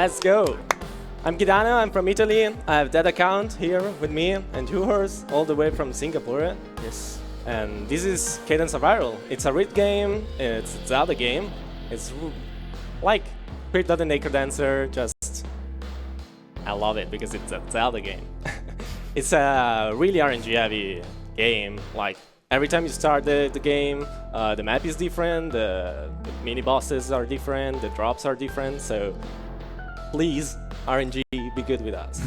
Let's go. I'm Gidano, I'm from Italy. I have that account here with me and yours, all the way from Singapore. Yes. And this is Cadence of Hyrule. It's a read game, it's a Zelda game. It's like Spirit of the Necrodancer, just I love it because it's a Zelda game. It's a really RNG heavy game. Like every time you start the game, the map is different, the mini bosses are different, the drops are different. So please, RNG, be good with us.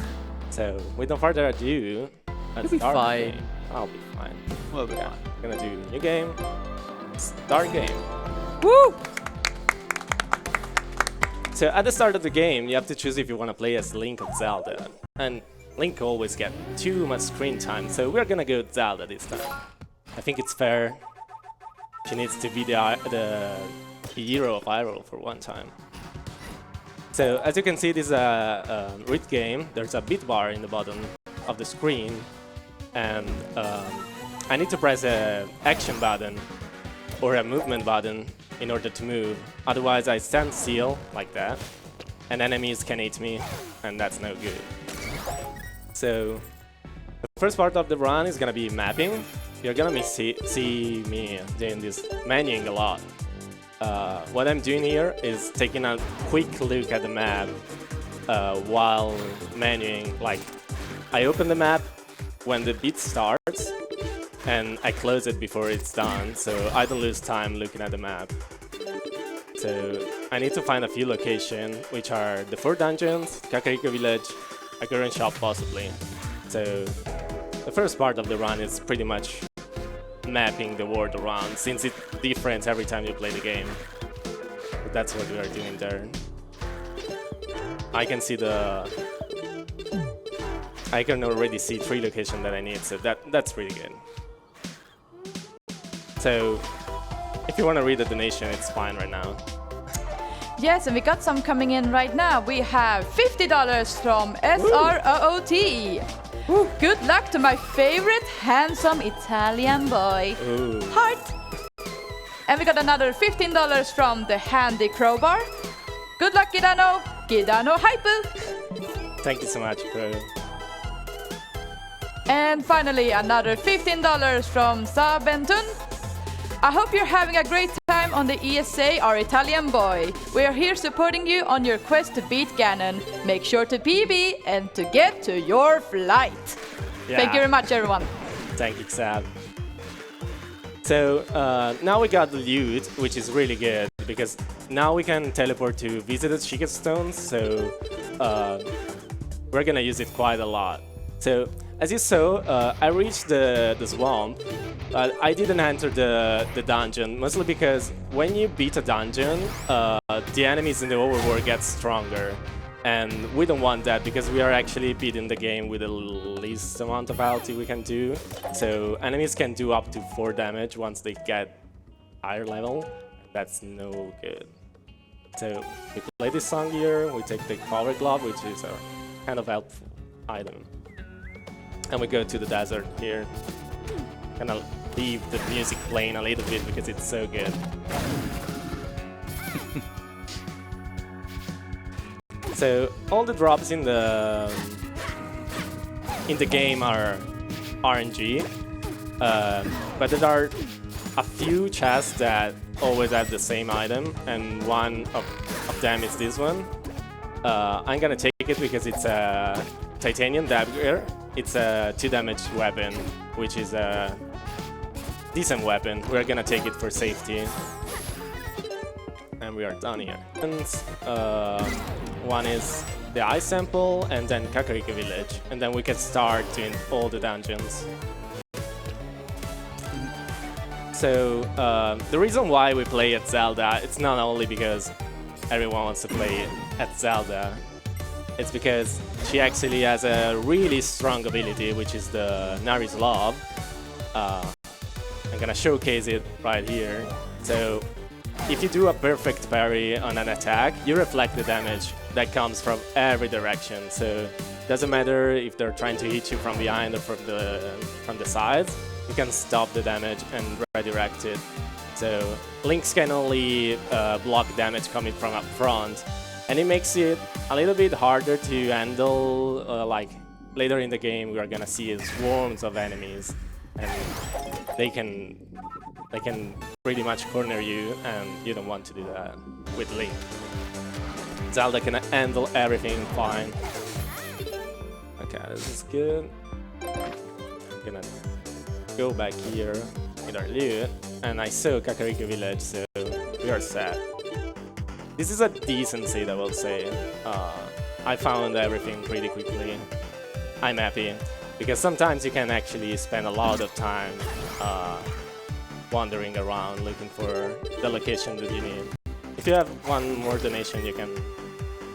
So with no further ado, let's You'll be start fine. the game. I'll be fine. We'll be fine. I'm gonna do new game, start game. Woo! So at the start of the game, you have to choose if you want to play as Link or Zelda. And Link always gets too much screen time, so we're gonna go Zelda this time. I think it's fair. She needs to be the hero of Hyrule for one time. So as you can see, this is a read game. There's a bit bar in the bottom of the screen, and I need to press an action button or a movement button in order to move. Otherwise, I stand still like that, and enemies can hit me, and that's no good. So the first part of the run is gonna be mapping. You're gonna see me doing this menuing a lot. What I'm doing here is taking a quick look at the map while menuing. Like, I open the map when the beat starts, and I close it before it's done, so I don't lose time looking at the map. So I need to find a few locations, which are the 4 dungeons, Kakariko Village, a current shop possibly. So the first part of the run is pretty much mapping the world around, since it's different every time you play the game. But that's what we are doing there. I can already see 3 locations that I need, so that's pretty good. So if you want to read the donation, it's fine right now. Yes, and we got some coming in right now. We have $50 from SROOT. Woo. Good luck to my favorite handsome Italian boy. Ooh. Heart. And we got another $15 from the Handy Crowbar. Good luck, Gidano. Gidano Hyper. Thank you so much, bro. And finally, another $15 from Sabentun. I hope you're having a great time on the ESA, our Italian boy. We are here supporting you on your quest to beat Ganon. Make sure to PB and to get to your flight. Yeah. Thank you very much, everyone. Thank you, Sab. So now we got the loot, which is really good, because now we can teleport to visited Chica Stones, so we're gonna use it quite a lot. So as you saw, I reached the swamp, but I didn't enter the dungeon, mostly because when you beat a dungeon, the enemies in the overworld get stronger. And we don't want that, because we are actually beating the game with the least amount of health we can do. So enemies can do up to 4 damage once they get higher level. That's no good. So we play this song here, we take the Power Glove, which is a kind of helpful item. And we go to the desert here. Gonna leave the music playing a little bit because it's so good. So all the drops in the game are RNG, but there are a few chests that always have the same item, and one of them is this one. I'm gonna take it because it's a titanium dagger. It's a 2 damage weapon, which is a decent weapon. We're gonna take it for safety. And we are done here. And one is the Ice Temple, and then Kakariko Village. And then we can start doing all the dungeons. So the reason why we play at Zelda, it's not only because everyone wants to play at Zelda. It's because she actually has a really strong ability, which is the Nari's Love. I'm gonna showcase it right here. So if you do a perfect parry on an attack, you reflect the damage that comes from every direction. So it doesn't matter if they're trying to hit you from behind or from the sides, you can stop the damage and redirect it. So Links can only block damage coming from up front, and it makes it a little bit harder to handle. Like later in the game, we are gonna see swarms of enemies, and they can pretty much corner you, and you don't want to do that with Link. Zelda can handle everything fine. Okay, this is good. I'm gonna go back here with our loot, and I saw Kakariko Village, so we are set. This is a decent seed, I will say. I found everything pretty quickly. I'm happy, because sometimes you can actually spend a lot of time wandering around looking for the location that you need. If you have one more donation, you can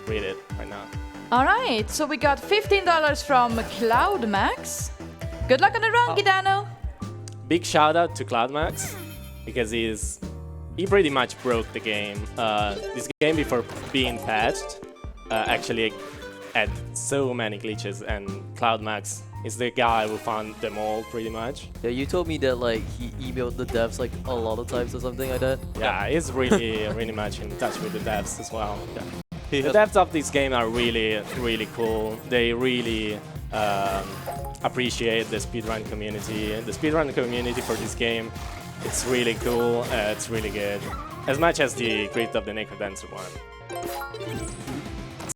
read it right now. Alright, so we got $15 from CloudMax. Good luck on the run, Gidano! Big shout out to CloudMax, because he pretty much broke the game. This game, before being patched, actually had so many glitches, and CloudMax is the guy who found them all pretty much. Yeah, you told me that like he emailed the devs like a lot of times or something like that. Yeah, he's really really much in touch with the devs as well. Yeah. He The devs of this game are really cool. They really appreciate the speedrun community. The speedrun community for this game, it's really cool. It's really good, as much as the Crypt of the Necrodancer one.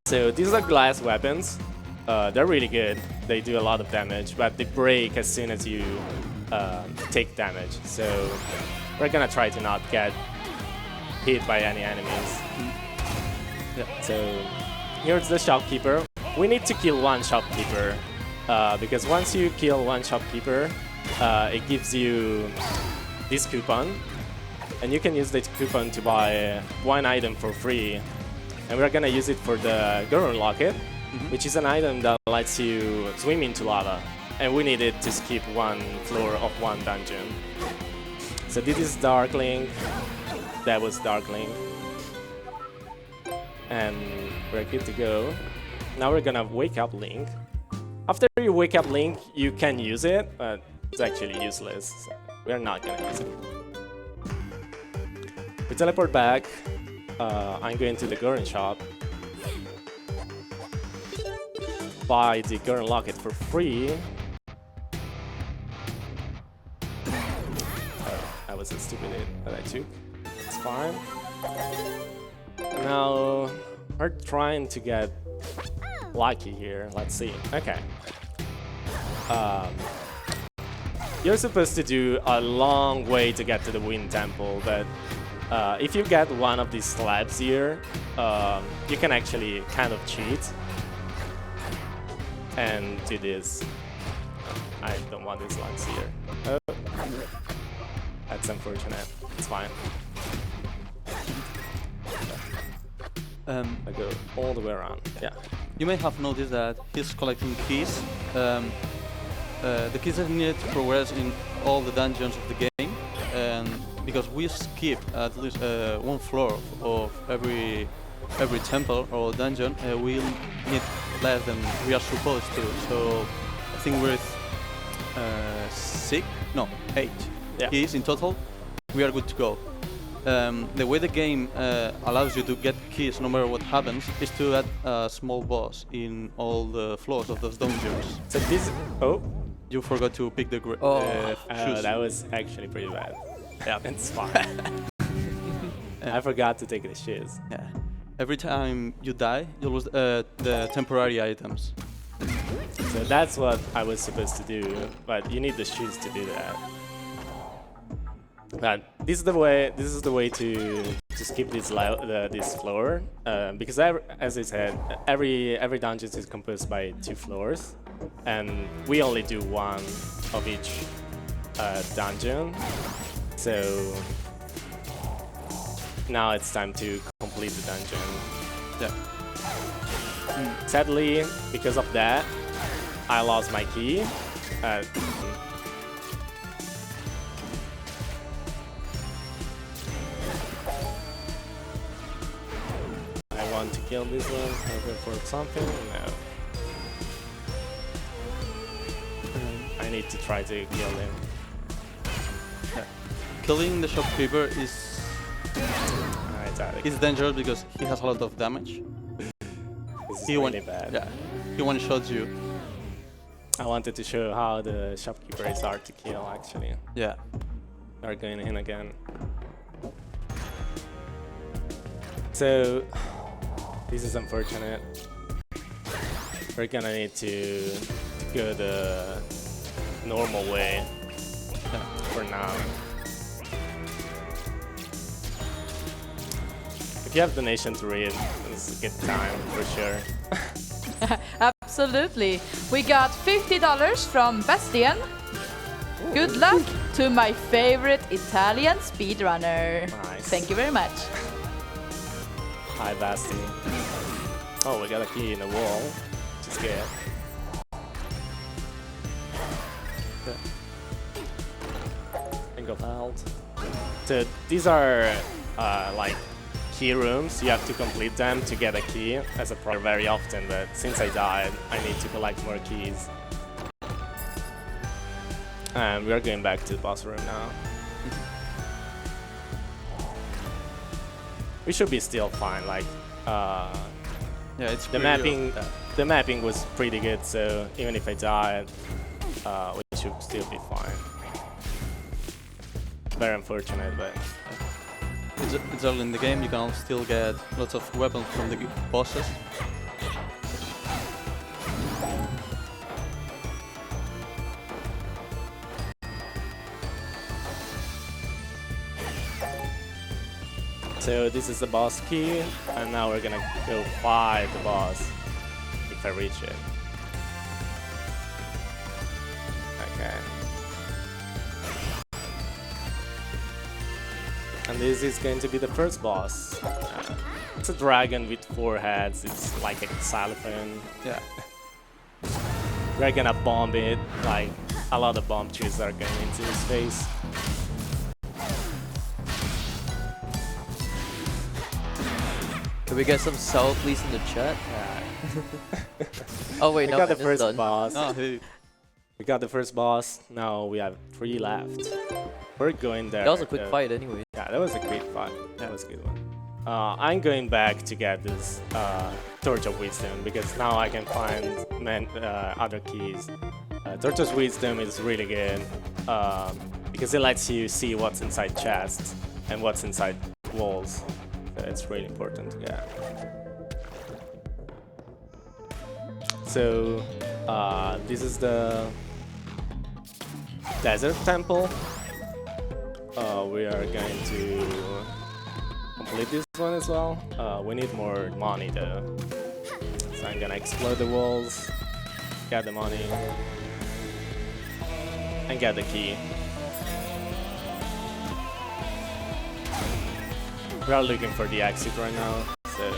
So these are glass weapons. They're really good. They do a lot of damage, but they break as soon as you take damage. So we're gonna try to not get hit by any enemies. Yeah. So here's the shopkeeper. We need to kill one shopkeeper, because once you kill one shopkeeper, it gives you this coupon, and you can use that coupon to buy one item for free. And we're gonna use it for the Ganon Locket, which is an item that lets you swim into lava, and we need it to skip one floor of one dungeon. So this is Dark Link, that was Dark Link, and we're good to go. Now we're gonna wake up Link. After you wake up Link, you can use it, but it's actually useless, so we're not gonna use it. We teleport back. I'm going to the Ganon shop. Buy the Ganon Locket for free. That was a stupid hit that I took. It's fine. Now we're trying to get lucky here. Let's see. Okay. You're supposed to do a long way to get to the Wind Temple, but if you get one of these slabs here, you can actually kind of cheat and do this. I don't want these slugs here. Oh, that's unfortunate. It's fine. I go all the way around. Yeah. You may have noticed that he's collecting keys. The keys are needed to progress in all the dungeons of the game, and because we skip at least one floor of every temple or dungeon, we'll need less than we are supposed to. So I think with 8 keys in total, we are good to go. The way the game allows you to get keys no matter what happens is to add a small boss in all the floors of those dungeons. So this... Oh. You forgot to pick the shoes. That was actually pretty bad. Yeah, it's fine. I forgot to take the shoes. Yeah. Every time you die, you lose the temporary items. So that's what I was supposed to do, but you need the shoes to do that. But this is the way to skip this floor, because as I said, every dungeon is composed by 2 floors, and we only do one of each dungeon. So now it's time to complete the dungeon. Yeah. Sadly, because of that, I lost my key. I want to kill this one. Hoping for something. No. I need to try to kill him. Killing the shopkeeper is dangerous because he has a lot of damage. This is He really bad. Yeah, he one-shot you. I wanted to show how the shopkeeper is hard to kill, actually. Yeah. Are going in again. So, this is unfortunate. We're gonna need to go the normal way for now. If you have donation to read, it's a good time for sure. Absolutely. We got $50 from Bastian. Good luck to my favorite Italian speedrunner. Nice. Thank you very much. Hi, Basti. Oh, we got a key in the wall. Just good. Single out. So these are like key rooms. You have to complete them to get a key as a pro very often, but since I died, I need to collect more keys. And we are going back to the boss room now. We should be still fine. Like, Yeah, it's the mapping. The mapping was pretty good, so even if I died, we should still be fine. Very unfortunate, but it's early in the game. You can still get lots of weapons from the bosses. so this is the boss key, and now we're gonna go fight the boss if I reach it. Okay. And this is going to be the first boss. It's a dragon with 4 heads. It's like a xylophone. Yeah. We're gonna bomb it. Like a lot of bomb trees are going into his face. Can we get some sell, please, in the chat? Oh wait, We no, got the it's first done. boss. Oh, hey. We got the first boss. Now we have 3 left. We're going there. That was a quick fight, anyway. Yeah, that was a great fight. That was a good one. I'm going back to get this Torch of Wisdom because now I can find other keys. Torch of Wisdom is really good because it lets you see what's inside chests and what's inside walls. So it's really important to get. So this is the Desert Temple. We are going to complete this one as well. We need more money though. So I'm gonna explode the walls, get the money, and get the key. We are looking for the exit right now, so...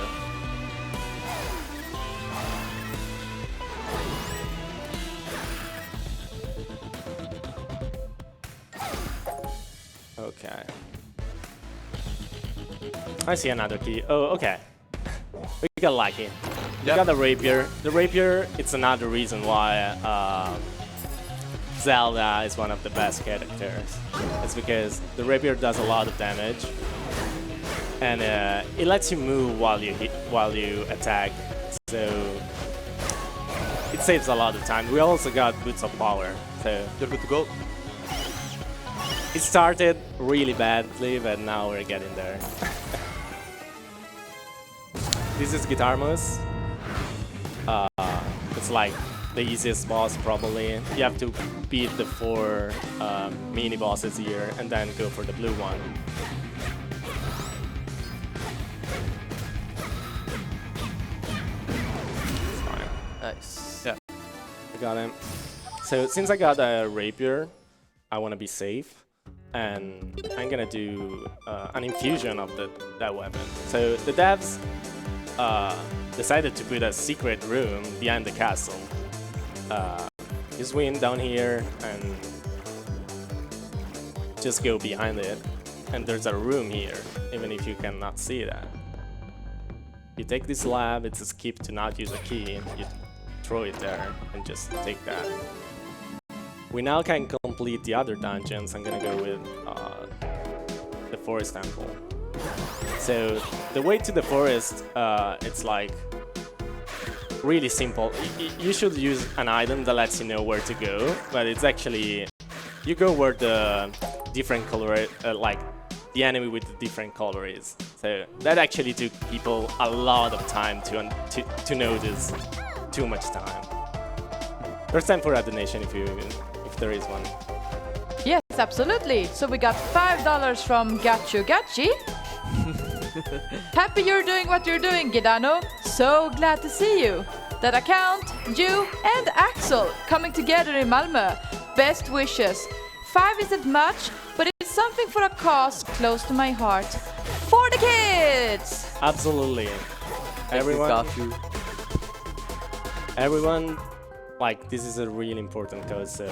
Okay. I see another key. Oh, okay. We got lucky. We got the rapier. The rapier, it's another reason why Zelda is one of the best characters. It's because the rapier does a lot of damage, and it lets you move while you attack. So it saves a lot of time. We also got Boots of Power. So You're good to go. it started really badly, but now we're getting there. This is Guitarmus. It's like the easiest boss probably. You have to beat the 4 mini bosses here and then go for the blue one. It's fine. Nice. Yeah. I got him. So since I got a rapier, I want to be safe. And I'm gonna do an infusion of that weapon. So the devs decided to put a secret room behind the castle. Just win down here and just go behind it. And there's a room here, even if you cannot see that. You take this lab, it's a skip to not use a key. You throw it there and just take that. We now can complete the other dungeons. I'm gonna go with the Forest Temple. So the way to the forest, it's like really simple. You should use an item that lets you know where to go, but it's actually you go where the different color, like the enemy with the different color is. So that actually took people a lot of time to notice. Too much time. There's time for a donation if there is one. Yes, absolutely. So we got $5 from Gachu Gachi. Happy you're doing what you're doing, Gidano. So glad to see you. That account, you and Axel coming together in Malmö. Best wishes. 5 isn't much, but it's something for a cause close to my heart. For the kids! Absolutely. Everyone, like, this is a really important cause, so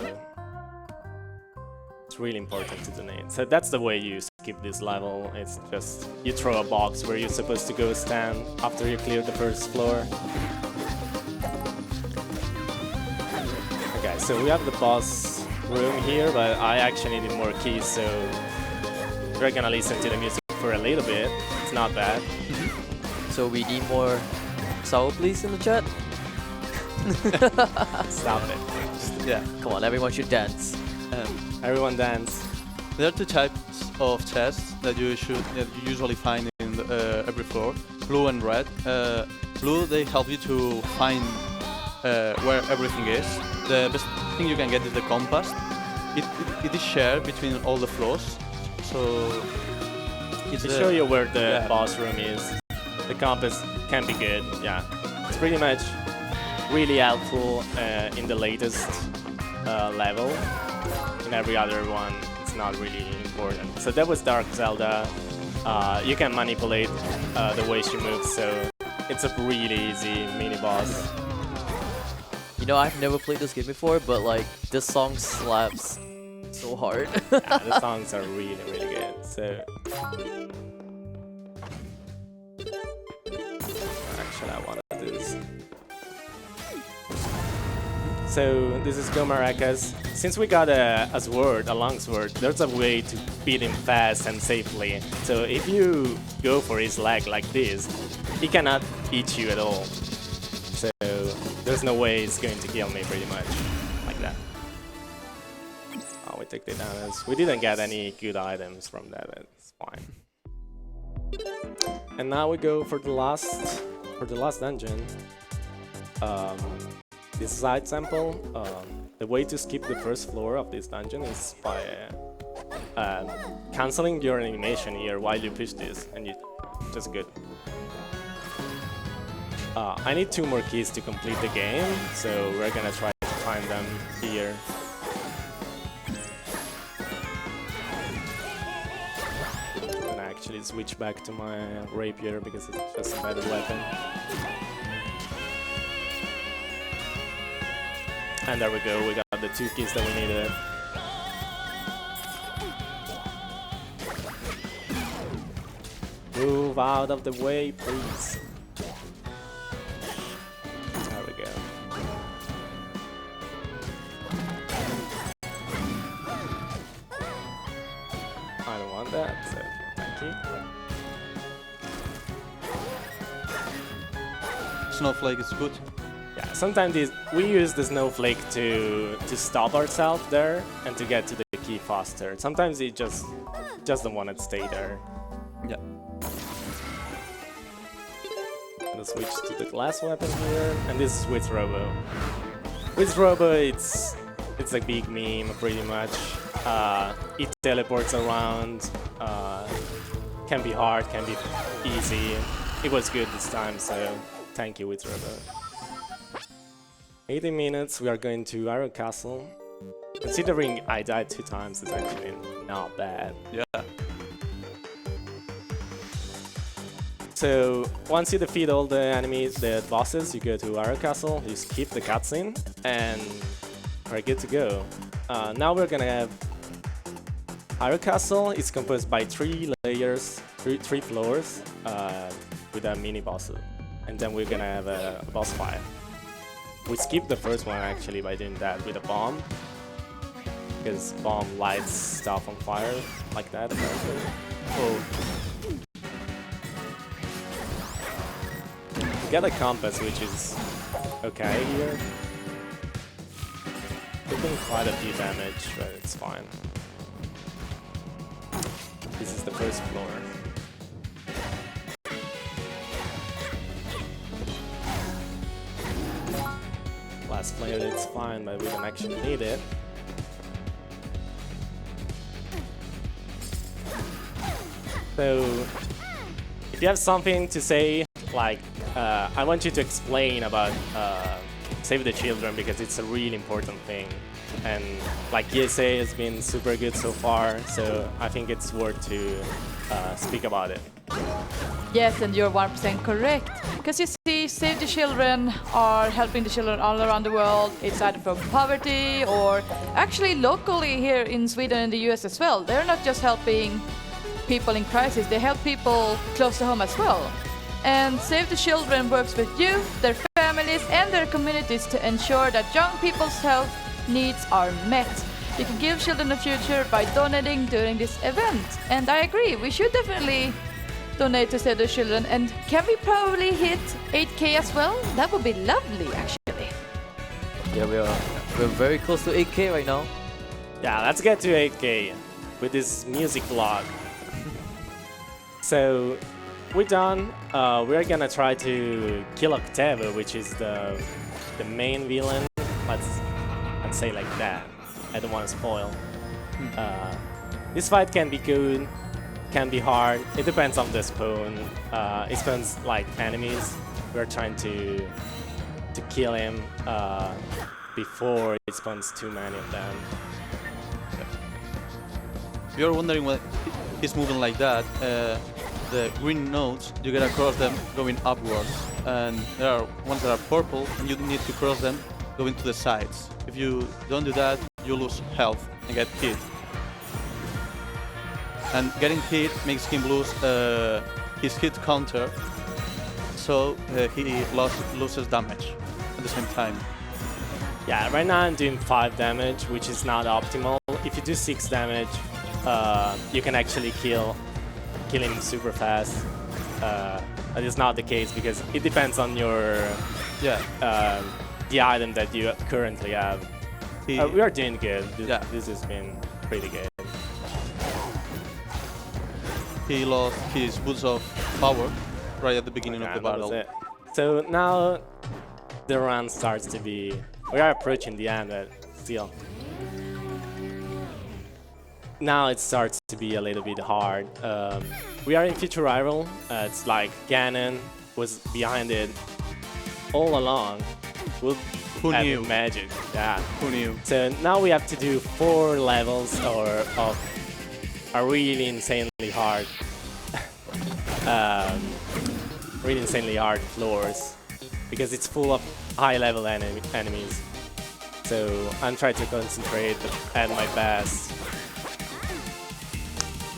it's really important to donate. So that's the way you skip this level. It's just you throw a box where you're supposed to go stand after you clear the first floor. Okay, so we have the boss room here, but I actually need more keys, so we're gonna listen to the music for a little bit. It's not bad. So we need more sour please in the chat? Stop it. Yeah. Come on, everyone should dance. Everyone dance. There are two types of chests that you usually find in every floor: blue and red. Blue, they help you to find where everything is. The best thing you can get is the compass. It is shared between all the floors, so To show you where the boss room is. The compass can be good. Yeah, it's pretty much really helpful in the latest level. In every other one, it's not really important. So that was Dark Zelda. You can manipulate the way she moves, so it's a really easy mini boss. You know, I've never played this game before, but like this song slaps so hard. Yeah, the songs are really, really good. So actually, I want to do this. So this is Go Maracas. Since we got a sword, a long sword, there's a way to beat him fast and safely. So if you go for his leg like this, he cannot eat you at all. So there's no way he's going to kill me pretty much like that. Oh, we take the damage. We didn't get any good items from that, but it's fine. And now we go for the last dungeon. This side sample, the way to skip the first floor of this dungeon is by cancelling your animation here while you push this, and you just good. I need 2 more keys to complete the game, so we're gonna try to find them here. I'm gonna actually switch back to my rapier because it's just a better weapon. And there we go, we got the 2 keys that we needed. Move out of the way, please. There we go. I don't want that, so thank you. Snowflake is good. Yeah, sometimes we use the snowflake to stop ourselves there and to get to the key faster. Sometimes it just don't want to stay there. Yeah. Let's switch to the glass weapon here, and this is with Robo. With Robo, it's a big meme pretty much. It teleports around. Can be hard, can be easy. It was good this time, so thank you with Robo. 80 minutes, we are going to Hyrule Castle. Considering I died 2 times, it's actually not bad. Yeah. So, once you defeat all the enemies, the bosses, you go to Hyrule Castle, you skip the cutscene, and we're good to go. Now we're gonna have Hyrule Castle. It's composed by 3 layers, 3 floors, with a mini boss. And then we're gonna have a boss fight. We skipped the first one actually by doing that with a bomb, because bomb lights stuff on fire like that apparently. Oh. We got a compass, which is okay here. Taking quite a few damage, but it's fine. This is the first floor. Last player, it's fine, but we don't actually need it. So, if you have something to say, like, I want you to explain about Save the Children because it's a really important thing. And like ESA has been super good so far, so I think it's worth to speak about it. Yes, and you're 100% correct. Because you see, Save the Children are helping the children all around the world. It's either from poverty or actually locally here in Sweden and the US as well. They're not just helping people in crisis, they help people close to home as well. And Save the Children works with youth, their families and their communities to ensure that young people's health needs are met. You can give children a future by donating during this event. And I agree, we should definitely donate to Save the Children. And can we probably hit 8K as well? That would be lovely, actually. Yeah, we're very close to 8K right now. Yeah, let's get to 8K with this music vlog. So, we're done. We're gonna try to kill Octavo, which is the main villain. Let's say like that. I don't want to spoil. This fight can be good, can be hard. It depends on the spawn. It spawns like enemies. We're trying to kill him before it spawns too many of them. If you're wondering why he's moving like that, the green nodes, you get across them going upwards. And there are ones that are purple, and you need to cross them going to the sides. If you don't do that, you lose health and get hit. And getting hit makes him lose his hit counter, so he loses damage at the same time. Yeah, right now I'm doing 5 damage, which is not optimal. If you do 6 damage, you can actually kill him super fast. That is not the case because it depends on your the item that you currently have. We are doing good. This has been pretty good. He lost his boots of power right at the beginning of the battle. So now the run starts to be... We are approaching the end, but still. Now it starts to be a little bit hard. We are in Future Hyrule. It's like Ganon was behind it all along. Who knew? Magic, yeah. Who knew? So now we have to do 4 levels of a really insanely hard, really insanely hard floors because it's full of high-level enemies. So I'm trying to concentrate at my best.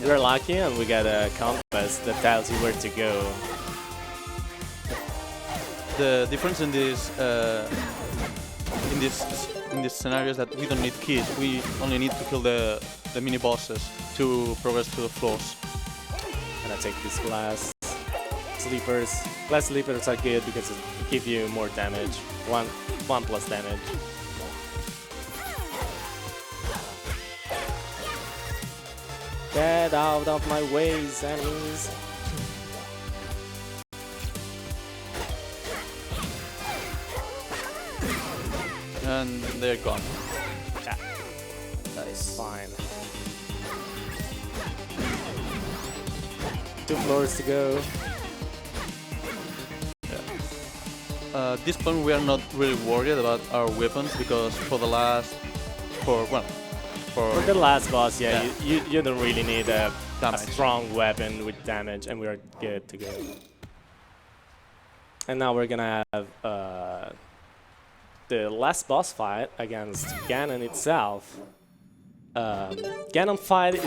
We're lucky and we got a compass that tells you where to go. The difference in this scenario is that we don't need keys. We only need to kill the mini bosses to progress to the floors. And I take these glass sleepers. Glass sleepers are good because it give you more damage. One plus damage. Get out of my ways, enemies. And they're gone. Yeah. Nice. Fine. 2 floors to go. At this point we are not really worried about our weapons because for the last boss, you don't really need a strong weapon with damage, and we are good to go. And now we're gonna have the last boss fight against Ganon itself. Ganon fight,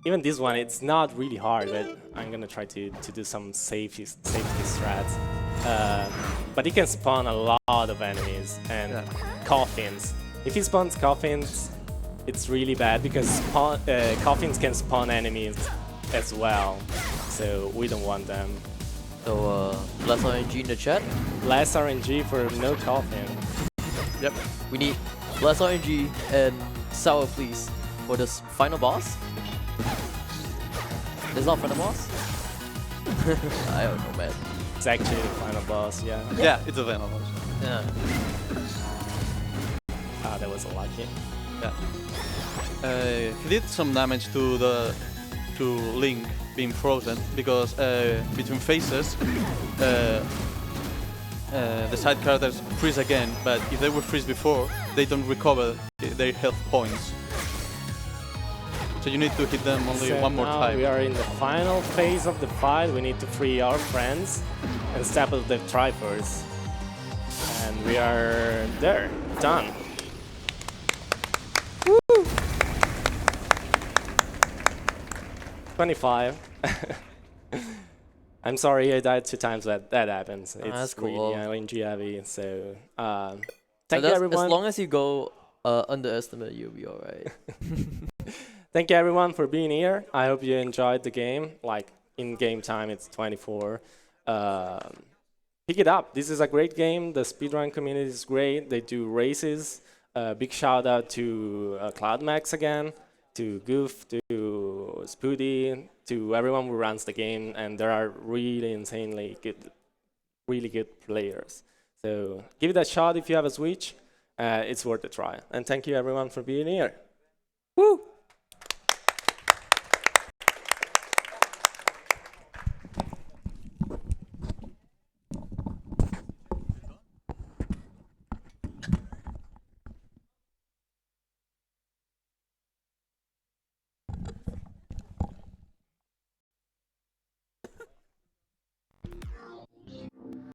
even this one, it's not really hard, but I'm gonna try to do some safety strats. But he can spawn a lot of enemies and coffins. If he spawns coffins, it's really bad because coffins can spawn enemies as well, so we don't want them. So, less RNG in the chat. Less RNG for no coffin. Yep. We need less RNG and sour, please, for this final boss. It's not final boss? I don't know, man. It's actually the final boss, yeah. Yeah, it's a Venom. Yeah. Ah, that was lucky. Yeah. He did some damage to Link being frozen because between phases the side characters freeze again, but if they were freeze before, they don't recover their health points. So you need to hit them only So one more now time. we are in the final phase of the fight. We need to free our friends and step up the Triforce. And we are there, done. Woo! 25. I'm sorry I died 2 times, but that happens. It's that's cool. really RNG heavy, so thank you everyone. As long as you go underestimate, you'll be alright. Thank you everyone for being here. I hope you enjoyed the game. Like in game time, it's 24. Pick it up. This is a great game. The speedrun community is great. They do races. Big shout out to CloudMax again, to Goof, to Spoody, to everyone who runs the game. And there are really insanely really good players. So give it a shot if you have a Switch. It's worth a try. And thank you everyone for being here. Woo!